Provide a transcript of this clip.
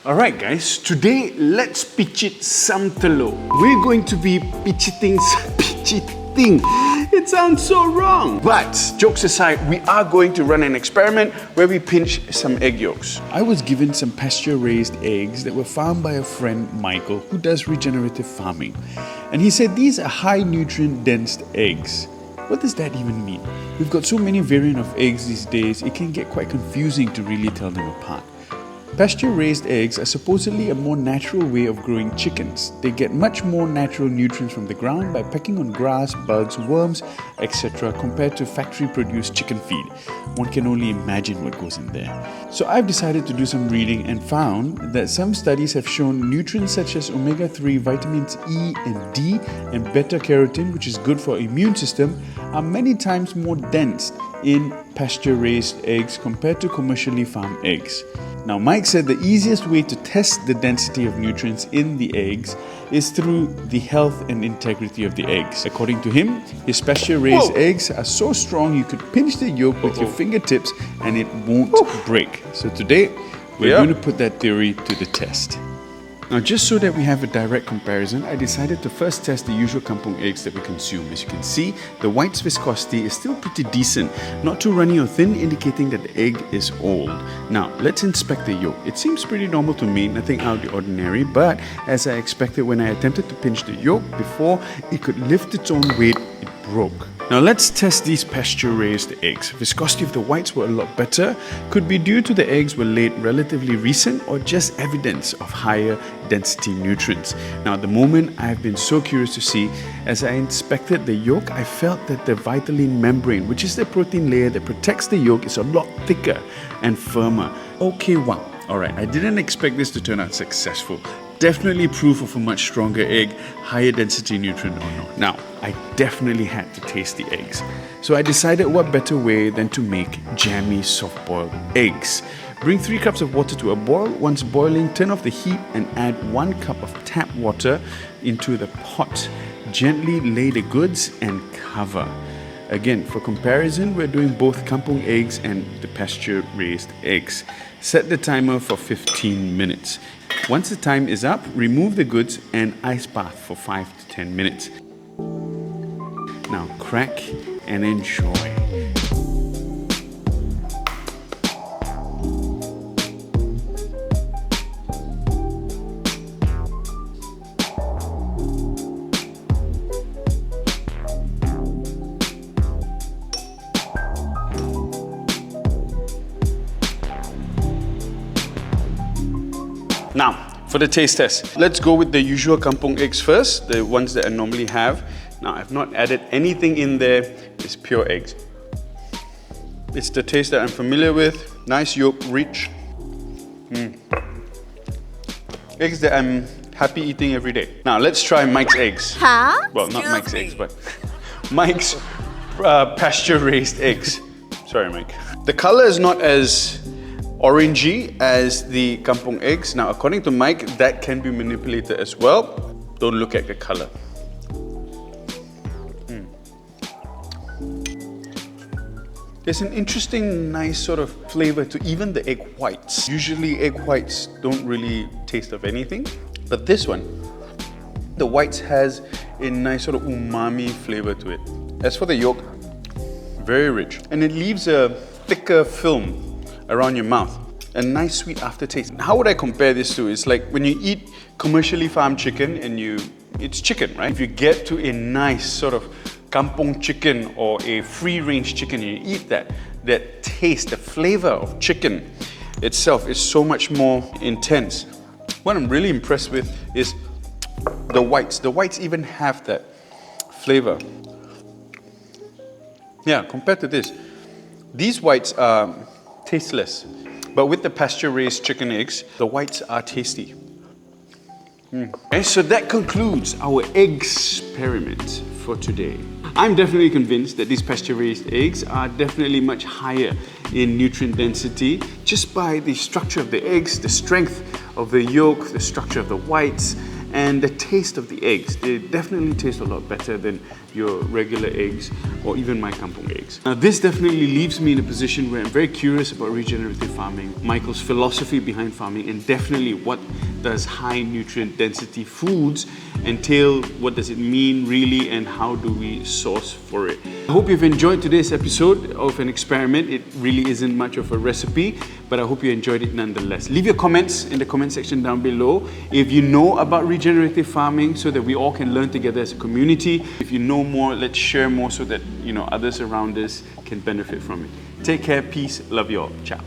Alright guys, today let's picit some telur. We're going to be piciting. It sounds so wrong. But jokes aside, we are going to run an experiment where we pinch some egg yolks. I was given some pasture-raised eggs that were farmed by a friend, Michael, who does regenerative farming. And he said these are high nutrient dense eggs. What does that even mean? We've got so many variants of eggs these days, it can get quite confusing to really tell them apart. Pasture-raised eggs are supposedly a more natural way of growing chickens. They get much more natural nutrients from the ground by pecking on grass, bugs, worms, etc. compared to factory-produced chicken feed. One can only imagine what goes in there. So I've decided to do some reading and found that some studies have shown nutrients such as omega-3, vitamins E and D, and beta-carotene, which is good for our immune system, are many times more dense in pasture-raised eggs compared to commercially farmed eggs. Now, Mike said the easiest way to test the density of nutrients in the eggs is through the health and integrity of the eggs. According to him, his pasture-raised eggs are so strong you could pinch the yolk with your fingertips and it won't break. So today, we're going to put that theory to the test. Now, just so that we have a direct comparison, I decided to first test the usual kampung eggs that we consume. As you can see, the white's viscosity is still pretty decent, not too runny or thin, indicating that the egg is old. Now, let's inspect the yolk. It seems pretty normal to me, nothing out of the ordinary, but as I expected when I attempted to pinch the yolk, before it could lift its own weight, it broke. Now let's test these pasture-raised eggs. Viscosity of the whites were a lot better. Could be due to the eggs were laid relatively recent or just evidence of higher density nutrients. Now at the moment, I've been so curious to see. As I inspected the yolk, I felt that the vitelline membrane, which is the protein layer that protects the yolk, is a lot thicker and firmer. Okay, wow. Alright, I didn't expect this to turn out successful. Definitely proof of a much stronger egg, higher density nutrient or not. Now, I definitely had to taste the eggs. So I decided what better way than to make jammy soft-boiled eggs. Bring 3 cups of water to a boil. Once boiling, turn off the heat and add 1 cup of tap water into the pot. Gently lay the goods and cover. Again, for comparison, we're doing both kampung eggs and the pasture-raised eggs. Set the timer for 15 minutes. Once the time is up, remove the goods and ice bath for 5 to 10 minutes. Now crack and enjoy. Now, for the taste test, let's go with the usual kampung eggs first, the ones that I normally have. Now, I've not added anything in there, it's pure eggs. It's the taste that I'm familiar with, nice yolk, rich. Eggs that I'm happy eating every day. Now, let's try Mike's eggs. Huh? Well, not Mike's eggs, but Mike's pasture-raised eggs. Sorry, Mike. The color is not as orangey as the kampung eggs. Now, according to Mike, that can be manipulated as well. Don't look at the color. There's an interesting, nice sort of flavor to even the egg whites. Usually egg whites don't really taste of anything, but this one, the whites has a nice sort of umami flavor to it. As for the yolk, very rich, and it leaves a thicker film around your mouth. A nice sweet aftertaste. How would I compare this to? It's like when you eat commercially farmed chicken and it's chicken, right? If you get to a nice sort of kampung chicken or a free-range chicken and you eat that taste, the flavor of chicken itself is so much more intense. What I'm really impressed with is the whites. The whites even have that flavor. Yeah, compared to this, these whites are tasteless, but with the pasture-raised chicken eggs, the whites are tasty. And so that concludes our experiment for today. I'm definitely convinced that these pasture-raised eggs are definitely much higher in nutrient density just by the structure of the eggs, the strength of the yolk, the structure of the whites, and the taste of the eggs. They definitely taste a lot better than your regular eggs or even my kampung eggs. Now this definitely leaves me in a position where I'm very curious about regenerative farming, Michael's philosophy behind farming, and definitely what does high nutrient density foods entail, what does it mean really, and how do we source for it. I hope you've enjoyed today's episode of an experiment. It really isn't much of a recipe, but I hope you enjoyed it nonetheless. Leave your comments in the comment section down below if you know about regenerative farming, so that we all can learn together as a community. If you know more, let's share more so that others around us can benefit from it. Take care, peace, love you all. Ciao.